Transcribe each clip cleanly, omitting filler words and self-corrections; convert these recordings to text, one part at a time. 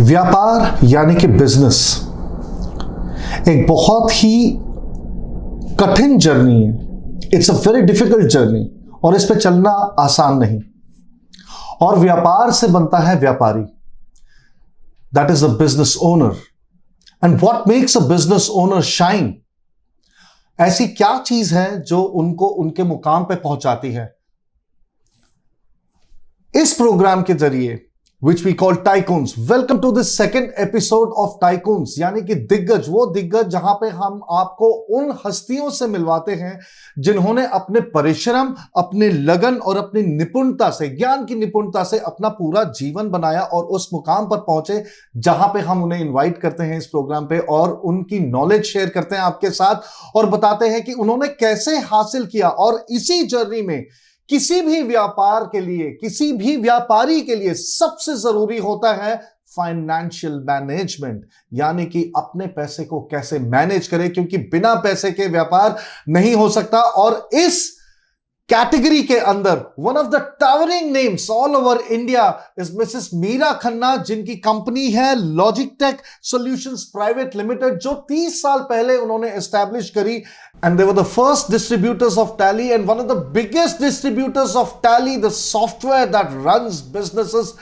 व्यापार यानी कि बिजनेस एक बहुत ही कठिन जर्नी है। It's a very difficult journey और इस पे चलना आसान नहीं। और व्यापार से बनता है व्यापारी, that is a business owner. And what makes a business owner shine? ऐसी क्या चीज है जो उनको उनके मुकाम पे पहुंचाती है? इस प्रोग्राम के जरिए which we call Tycoons. Welcome to this second episode of Tycoons, यानी कि दिग्गज, वो दिग्गज जहां पे हम आपको उन हस्तियों से मिलवाते हैं जिन्होंने अपने परिश्रम, अपने लगन और अपनी निपुणता से, ज्ञान की निपुणता से अपना पूरा जीवन बनाया और उस मुकाम पर पहुंचे जहां पे हम उन्हें इनवाइट करते हैं इस प्रोग्राम पे और उनकी नॉलेज शेयर करते हैं आपके साथ और बताते हैं कि उन्होंने कैसे हासिल किया। और इसी जर्नी में किसी भी व्यापार के लिए, किसी भी व्यापारी के लिए सबसे जरूरी होता है फाइनेंशियल मैनेजमेंट, यानी कि अपने पैसे को कैसे मैनेज करें, क्योंकि बिना पैसे के व्यापार नहीं हो सकता। और इस कैटेगरी के अंदर one of the towering names all over India is Mrs Meera Khanna, जिनकी कंपनी है Logic Tech Solutions Private Limited, जो 30 साल पहले उन्होंने एस्टैब्लिश करी। And they were the first distributors of Tally and one of the biggest distributors of Tally, the software that runs businesses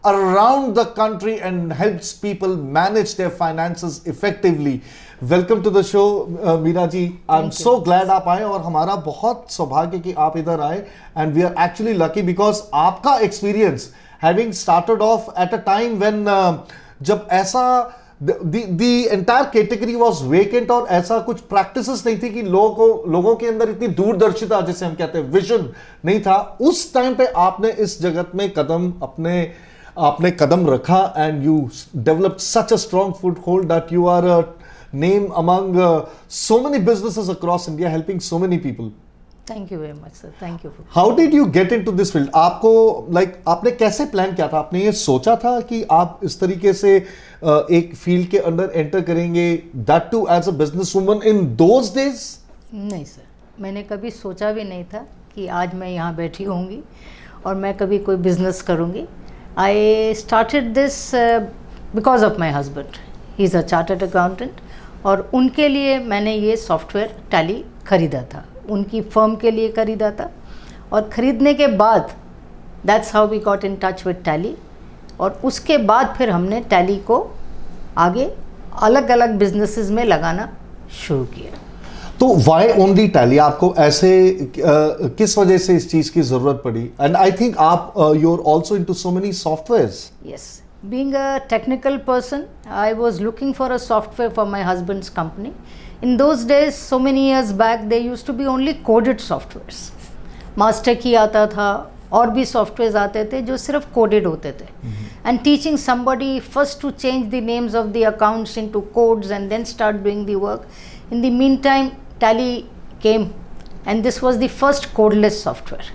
around the country and helps people manage their finances effectively. Welcome to the show, Meera ji. I'm so glad आप आए और हमारा बहुत सौभाग्य कि आप इधर आए। And we are actually lucky because आपका experience having started off at a time when जब ऐसा the entire category was vacant और ऐसा कुछ practices नहीं थी कि लोगों के अंदर इतनी दूरदर्शिता, जैसे हम कहते हैं विजन नहीं था, उस टाइम पे आपने इस जगत में आपने कदम रखा and you developed such a strong foothold that you are a name among so many businesses across India, helping so many people. Thank you very much, sir. Thank you. How did you get into this field? आपको आपने कैसे plan किया था? आपने ये सोचा था कि आप इस तरीके से एक फील्ड के अंदर एंटर करेंगे, that too as a businesswoman in those days? नहीं सर, मैंने कभी सोचा भी नहीं था कि आज मैं यहाँ बैठी होंगी और मैं कभी कोई बिजनेस करूँगी। I started this because of my husband. He is a chartered accountant और उनके लिए मैंने ये सॉफ्टवेयर टैली खरीदा था, उनकी फर्म के लिए खरीदा था। और ख़रीदने के बाद that's how we got in touch with tally, और उसके बाद फिर हमने टैली को आगे अलग अलग बिजनेसेस में लगाना शुरू किया। तो वाई ओनली टैली? आपको ऐसे किस वजह से इस चीज की जरूरत पड़ी? एंड आई थिंक आप you are also into so many softwares. Yes, being a technical person, I was looking for a software for my husband's company. In those days, so many years back, they used to be only coded softwares. Master की आता था और भी softwares आते थे जो सिर्फ coded होते थे। And teaching somebody first to change the names of the accounts into codes and then start doing the work. In the mean time Tally came and this was the first codeless software,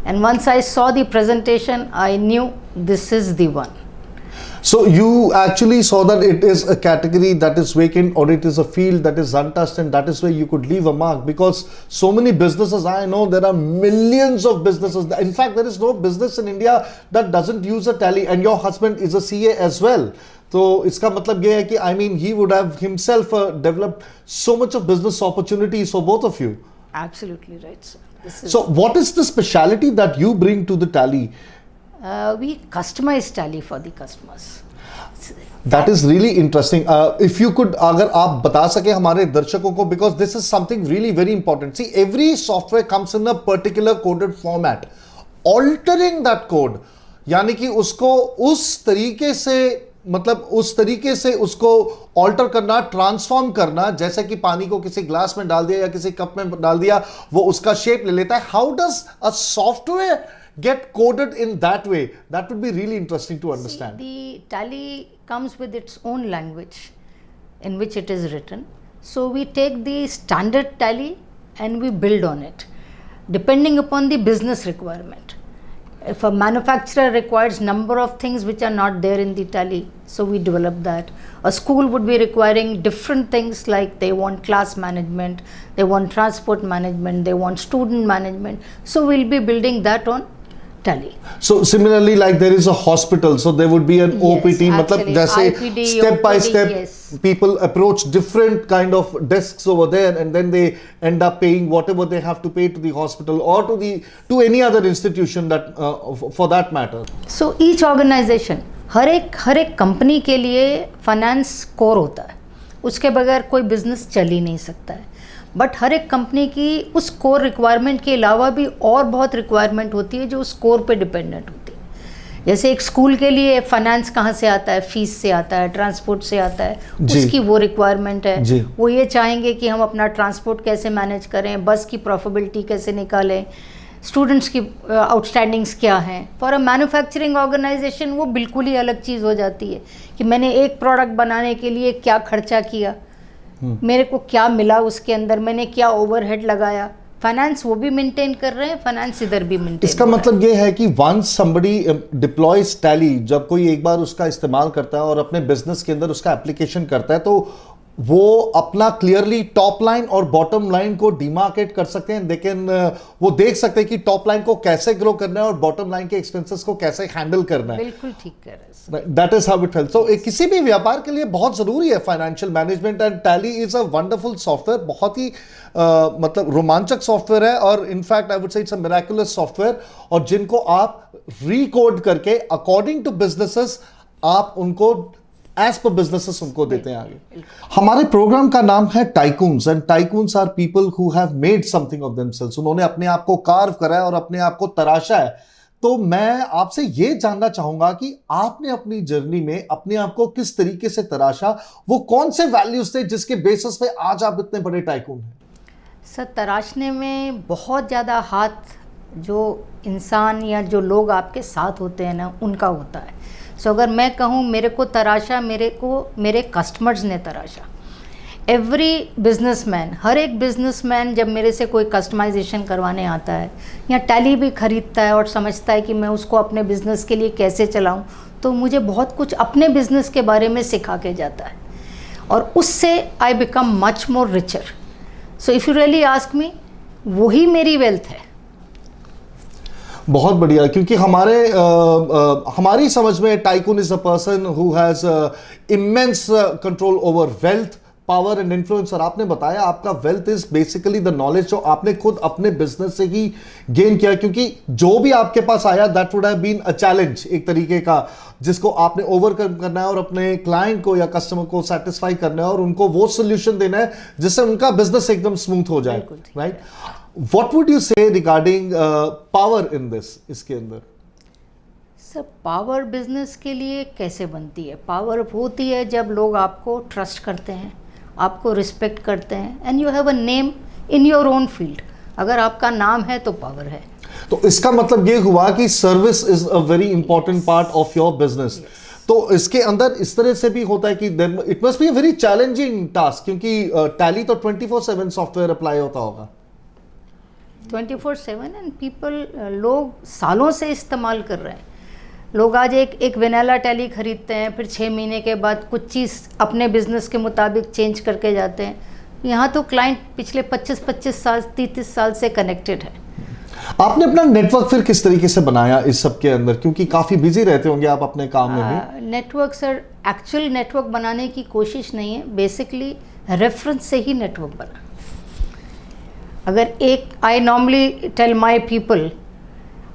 and once I saw the presentation I knew this is the one. So you actually saw that it is a category that is vacant or it is a field that is untouched, and that is where you could leave a mark, because so many businesses, I know there are millions of businesses, in fact there is no business in India that doesn't use a Tally, and your husband is a CA as well. तो इसका मतलब ये है कि I mean he would have himself developed so much of business opportunities for both of you. Absolutely right, sir. So what is the speciality that you bring to the Tally? We customize Tally for the customers. That is really interesting. If you could, अगर आप बता सके हमारे दर्शकों को, because this is something really very important. See, every software comes in a particular coded format. Altering that code, यानी कि उसको उस तरीके से उसको ऑल्टर करना, ट्रांसफॉर्म करना, जैसे कि पानी को किसी ग्लास में डाल दिया या किसी कप में डाल दिया, वो उसका शेप ले लेता है। How does a software get coded in that way? That would be really interesting to understand. See, the Tally comes with its own language in which it is written. So we take the standard Tally and we build on it depending upon the business requirement. If a manufacturer requires number of things which are not there in the Tally, so we develop that. A school would be requiring different things, like they want class management, they want transport management, they want student management. So we'll be building that on Tally. So similarly, like there is a hospital, so there would be an Yes, OPT. मतलब actually, जैसे IPD, step by OPD, step yes. people approach different kind of desks over there, and then they end up paying whatever they have to pay to the hospital or to any other institution that for that matter. So each organization, हर एक company के लिए finance core होता है, उसके बगैर कोई business चल ही नहीं सकता है. बट हर एक कंपनी की उस कोर रिक्वायरमेंट के अलावा भी और बहुत रिक्वायरमेंट होती है जो उस कोर पे डिपेंडेंट होती है. जैसे एक स्कूल के लिए फाइनेंस कहाँ से आता है, फीस से आता है, ट्रांसपोर्ट से आता है, उसकी वो रिक्वायरमेंट है. वो ये चाहेंगे कि हम अपना ट्रांसपोर्ट कैसे मैनेज करें, बस की प्रॉफिटेबिलिटी कैसे निकालें, स्टूडेंट्स की आउटस्टैंडिंग्स क्या हैं. फॉर अ मैन्युफैक्चरिंग ऑर्गेनाइजेशन वो बिल्कुल ही अलग चीज़ हो जाती है कि मैंने एक प्रोडक्ट बनाने के लिए क्या खर्चा किया, मेरे को क्या मिला उसके अंदर, मैंने क्या ओवरहेड लगाया. फाइनेंस वो भी मेंटेन कर रहे हैं, फाइनेंस इधर भी मेंटेन. इसका मतलब ये है कि वंस समबडी डिप्लॉयज टैली, जब कोई एक बार उसका इस्तेमाल करता है और अपने बिजनेस के अंदर उसका एप्लीकेशन करता है, तो वो अपना क्लियरली टॉप लाइन और बॉटम लाइन को डिमार्केट कर सकते हैं. लेकिन वो देख सकते हैं कि टॉप लाइन को कैसे ग्रो करना है और बॉटम लाइन के एक्सपेंसेस को कैसे हैंडल करना है. बिल्कुल ठीक कर रहे हैं. That is how it helps. So किसी भी व्यापार के लिए बहुत जरूरी है financial management, and Tally is a wonderful software. बहुत ही मतलब रोमांचक सॉफ्टवेयर है, और in fact I would say it's a miraculous software, और जिनको आप रिकोड करके अकॉर्डिंग टू बिजनेसेस आप उनको एज पर बिजनेसेस उनको देते हैं आगे. हमारे प्रोग्राम का नाम है tycoons, and tycoons are people who have made something of themselves. उन्होंने अपने आप को कार्व करा है और अपने आप को तराशा है. तो मैं आपसे ये जानना चाहूंगा कि आपने अपनी जर्नी में अपने आप को किस तरीके से तराशा, वो कौन से वैल्यूज थे जिसके बेसिस पे आज आप इतने बड़े टाइकून हैं. सर, तराशने में बहुत ज़्यादा हाथ जो इंसान या जो लोग आपके साथ होते हैं ना, उनका होता है. सो अगर मैं कहूँ मेरे को तराशा, मेरे कस्टमर्स ने तराशा. एवरी बिजनेसमैन, हर एक बिजनेसमैन जब मेरे से कोई कस्टमाइजेशन करवाने आता है या टैली भी ख़रीदता है और समझता है कि मैं उसको अपने बिज़नेस के लिए कैसे चलाऊं, तो मुझे बहुत कुछ अपने बिज़नेस के बारे में सिखा के जाता है, और उससे I become much more richer. So if you really ask me, वही मेरी वेल्थ है. बहुत बढ़िया, क्योंकि हमारी समझ में tycoon is a person who has immense control over wealth, power and influence. और आपने बताया आपका wealth is basically the knowledge जो आपने खुद अपने बिजनेस से ही गेन किया, क्योंकि जो भी आपके पास आया that would have been a challenge एक तरीके का, जिसको आपने ओवरकम करना है और अपने क्लाइंट को या कस्टमर को सेटिस्फाई करना है और उनको वो सोल्यूशन देना है जिससे उनका बिजनेस एकदम स्मूथ हो जाए. राइट. व्हाट वुड यू से रिगार्डिंग पावर इन दिस, इसके अंदर? सर, पावर बिजनेस के लिए कैसे बनती है? पावर होती है जब लोग आपको ट्रस्ट करते हैं, आपको रिस्पेक्ट करते हैं, and you have a name in your own field. अगर आपका नाम है तो पावर है. तो इसका मतलब ये हुआ कि service is a very important part of your business. तो इसके अंदर इस तरह से भी होता है कि it must be a very challenging task, क्योंकि टैली तो 24/7 सॉफ्टवेयर अप्लाई होता होगा. 24/7 एंड पीपल, लोग सालों से इस्तेमाल कर रहे हैं. लोग आज एक वेनिला टैली खरीदते हैं, फिर 6 महीने के बाद कुछ चीज़ अपने बिजनेस के मुताबिक चेंज करके जाते हैं. यहाँ तो क्लाइंट पिछले 25 साल 30 साल से कनेक्टेड है. आपने अपना नेटवर्क फिर किस तरीके से बनाया इस सब के अंदर, क्योंकि काफ़ी बिजी रहते होंगे आप अपने काम में भी? नेटवर्क सर, एक्चुअल नेटवर्क बनाने की कोशिश नहीं है, बेसिकली रेफरेंस से ही नेटवर्क बना. अगर I normally tell my people,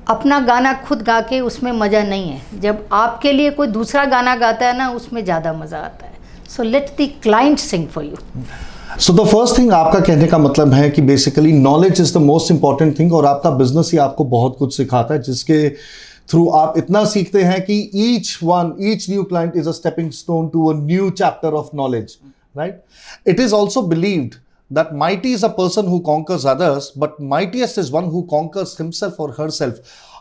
अपना गाना खुद गा के उसमें मज़ा नहीं है, जब आपके लिए कोई दूसरा गाना गाता है ना, उसमें ज़्यादा मज़ा आता है. So let the client sing for you. So the first thing, आपका कहने का मतलब है कि basically knowledge is the most important thing, और आपका बिजनेस ही आपको बहुत कुछ सिखाता है, जिसके थ्रू आप इतना सीखते हैं कि each new client is a stepping stone to a new chapter of knowledge. Right. It is also believed that mighty is a person who conquers others, but mightiest is one who conquers himself or herself.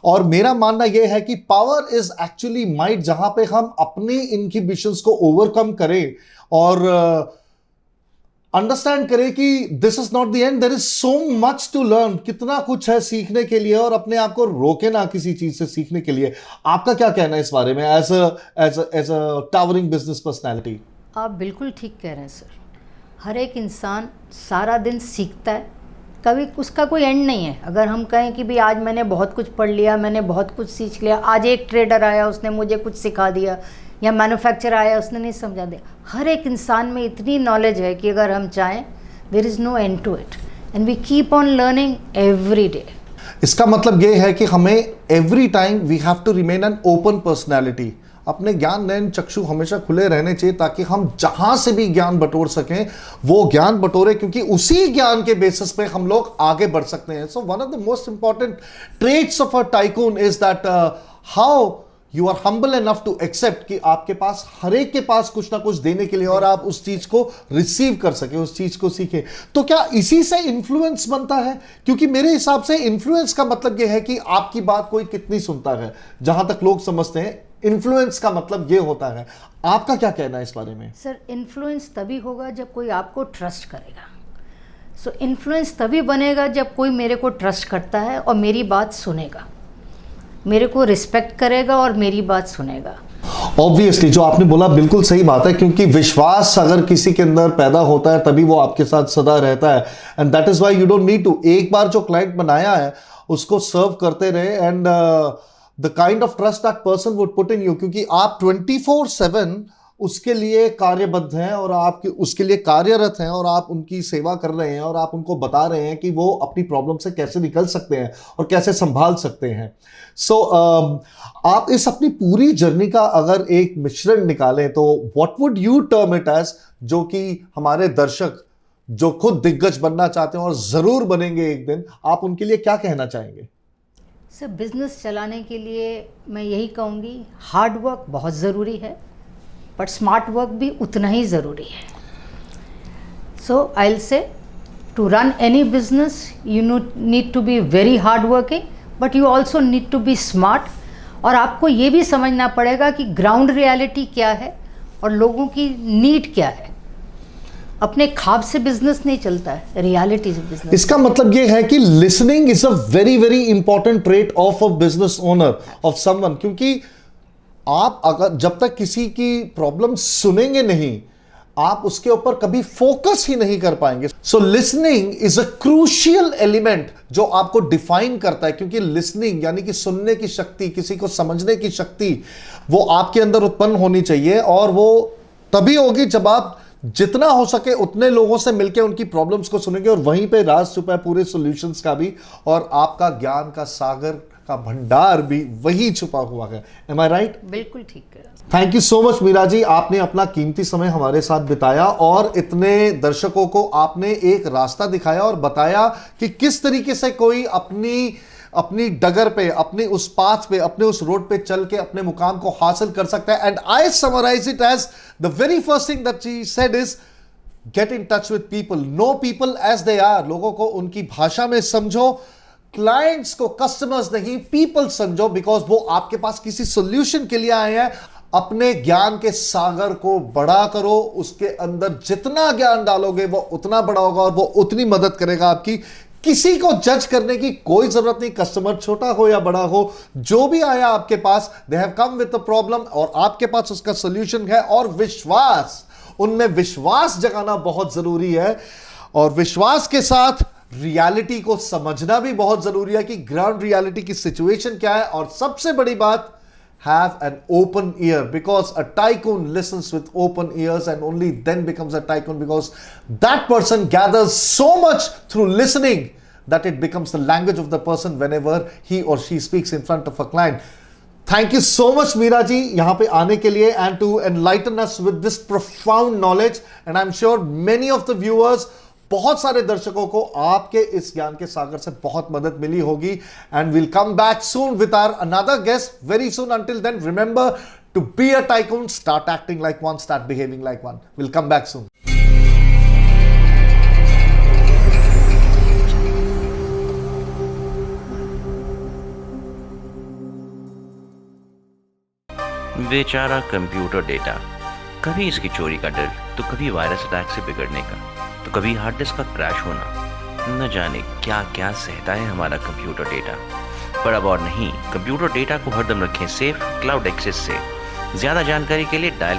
और मेरा मानना यह है कि power is actually might, जहां पे हम अपने इनहिबिशंस को ओवरकम करें और अंडरस्टैंड करें कि this is not the end, there is so much to learn. कितना कुछ है सीखने के लिए, और अपने आप को रोके ना किसी चीज से सीखने के लिए. आपका क्या कहना है इस बारे में as a towering business personality? आप बिल्कुल ठीक कह रहे हैं सर. हर एक इंसान सारा दिन सीखता है, कभी उसका कोई एंड नहीं है। अगर हम कहें कि भाई आज मैंने बहुत कुछ पढ़ लिया, मैंने बहुत कुछ सीख लिया, आज एक ट्रेडर आया उसने मुझे कुछ सिखा दिया, या मैन्युफैक्चरर आया उसने नहीं समझा दिया, हर एक इंसान में इतनी नॉलेज है कि अगर हम चाहें there is no end to it, and we keep on learning every day. इसका मतलब ये है कि हमें every time we have to remain an open personality. अपने ज्ञान नयन चक्षु हमेशा खुले रहने चाहिए ताकि हम जहां से भी ज्ञान बटोर सकें वो ज्ञान बटोरे, क्योंकि उसी ज्ञान के बेसिस पे हम लोग आगे बढ़ सकते हैं। So one of the most important traits of a tycoon is that how you are humble enough to accept कि आपके पास हर एक के पास कुछ ना कुछ देने के लिए, और आप उस चीज को रिसीव कर सके, उस चीज को सीखे। तो क्या इसी से इन्फ्लुएंस बनता है? क्योंकि मेरे हिसाब से इन्फ्लुएंस का मतलब यह है कि आपकी बात कोई कितनी सुनता है, जहां तक लोग समझते हैं इन्फ्लुएंस का मतलब ये होता है। आपका क्या कहना है इस बारे में? सर, इन्फ्लुएंस तभी होगा जब कोई आपको ट्रस्ट करेगा। सो इन्फ्लुएंस तभी बनेगा जब कोई मेरे को ट्रस्ट करता है और मेरी बात सुनेगा, मेरे को रिस्पेक्ट करेगा और मेरी बात सुनेगा। ऑब्वियसली जो आपने बोला बिल्कुल सही बात है, क्योंकि विश्वास अगर किसी के अंदर पैदा होता है तभी वो आपके साथ सदा रहता है। And that is why you don't need to, एक बार जो क्लाइंट बनाया है उसको सर्व करते रहे, and the kind of trust that person would put in you, क्योंकि आप 24/7 उसके लिए कार्यबद्ध हैं और आप उसके लिए कार्यरत हैं, और आप उनकी सेवा कर रहे हैं, और आप उनको बता रहे हैं कि वो अपनी प्रॉब्लम से कैसे निकल सकते हैं और कैसे संभाल सकते हैं। सो आप इस अपनी पूरी जर्नी का अगर एक मिश्रण निकालें तो what would you term it as, जो कि हमारे दर्शक जो खुद दिग्गज बनना चाहते हैं और जरूर बनेंगे एक दिन, आप उनके लिए क्या कहना चाहेंगे? सर, बिजनेस चलाने के लिए मैं यही कहूँगी, हार्ड वर्क बहुत ज़रूरी है, बट स्मार्ट वर्क भी उतना ही ज़रूरी है। So I will say to run any business you need to be very hard working, but you also need to be smart. और आपको ये भी समझना पड़ेगा कि ग्राउंड रियलिटी क्या है और लोगों की नीड क्या है। अपने ख्वाब से बिजनेस नहीं चलता है, रियलिटी से बिजनेस। इसका मतलब ये है कि listening is a very very important trait of a business owner, of someone, क्योंकि आप अगर जब तक किसी की प्रॉब्लम सुनेंगे नहीं, आप उसके ऊपर कभी फोकस ही नहीं कर पाएंगे। So listening is a crucial element जो आपको डिफाइन करता है, क्योंकि लिसनिंग यानी कि सुनने की शक्ति, किसी को समझने की शक्ति, वो आपके अंदर उत्पन्न होनी चाहिए, और वो तभी होगी जब आप जितना हो सके उतने लोगों से मिलकर उनकी प्रॉब्लम्स को सुनेंगे, और वहीं पे राज छुपा है पूरे सॉल्यूशंस का भी, और आपका ज्ञान का सागर का भंडार भी वही छुपा हुआ है। Am I right? बिल्कुल ठीक है। Thank you so much Meera ji, आपने अपना कीमती समय हमारे साथ बिताया और इतने दर्शकों को आपने एक रास्ता दिखाया और बताया कि किस तरीके से कोई अपनी डगर पे, अपने उस पाथ पे, अपने उस रोड पे चल के अपने मुकाम को हासिल कर सकता है। And I summarise it as the very first thing that she said is get in touch with people, know people as they are. लोगों को उनकी भाषा में समझो, क्लाइंट्स को कस्टमर्स नहीं पीपल समझो, बिकॉज वो आपके पास किसी सोल्यूशन के लिए आए हैं। अपने ज्ञान के सागर को बड़ा करो, उसके अंदर जितना ज्ञान डालोगे वो उतना बड़ा होगा और वो उतनी मदद करेगा आपकी। किसी को जज करने की कोई जरूरत नहीं, कस्टमर छोटा हो या बड़ा हो, जो भी आया आपके पास, they have come with a problem और आपके पास उसका सोल्यूशन है। और विश्वास, उनमें विश्वास जगाना बहुत जरूरी है, और विश्वास के साथ रियलिटी को समझना भी बहुत जरूरी है कि ग्राउंड रियलिटी की सिचुएशन क्या है। और सबसे बड़ी बात, have an open ear, because a tycoon listens with open ears and only then becomes a tycoon, because that person gathers so much through listening that it becomes the language of the person whenever he or she speaks in front of a client. Thank you so much Meera ji यहाँ पे आने के लिए and to enlighten us with this profound knowledge, and I'm sure many of the viewers, बहुत सारे दर्शकों को आपके इस ज्ञान के सागर से बहुत मदद मिली होगी। And will come back soon with our another guest very soon. Until then remember to be a tycoon, start acting like one, start behaving like one. Will come back soon. बेचारा कंप्यूटर डेटा, कभी इसकी चोरी का डर, तो कभी virus attack से बिगड़ने का, तो कभी हार्ड डिस्क का क्रैश होना। न जाने क्या क्या सहता है हमारा कंप्यूटर डेटा। पर अब और नहीं, कंप्यूटर डेटा को हरदम रखें सेफ क्लाउड एक्सेस से। ज्यादा जानकारी के लिए डायल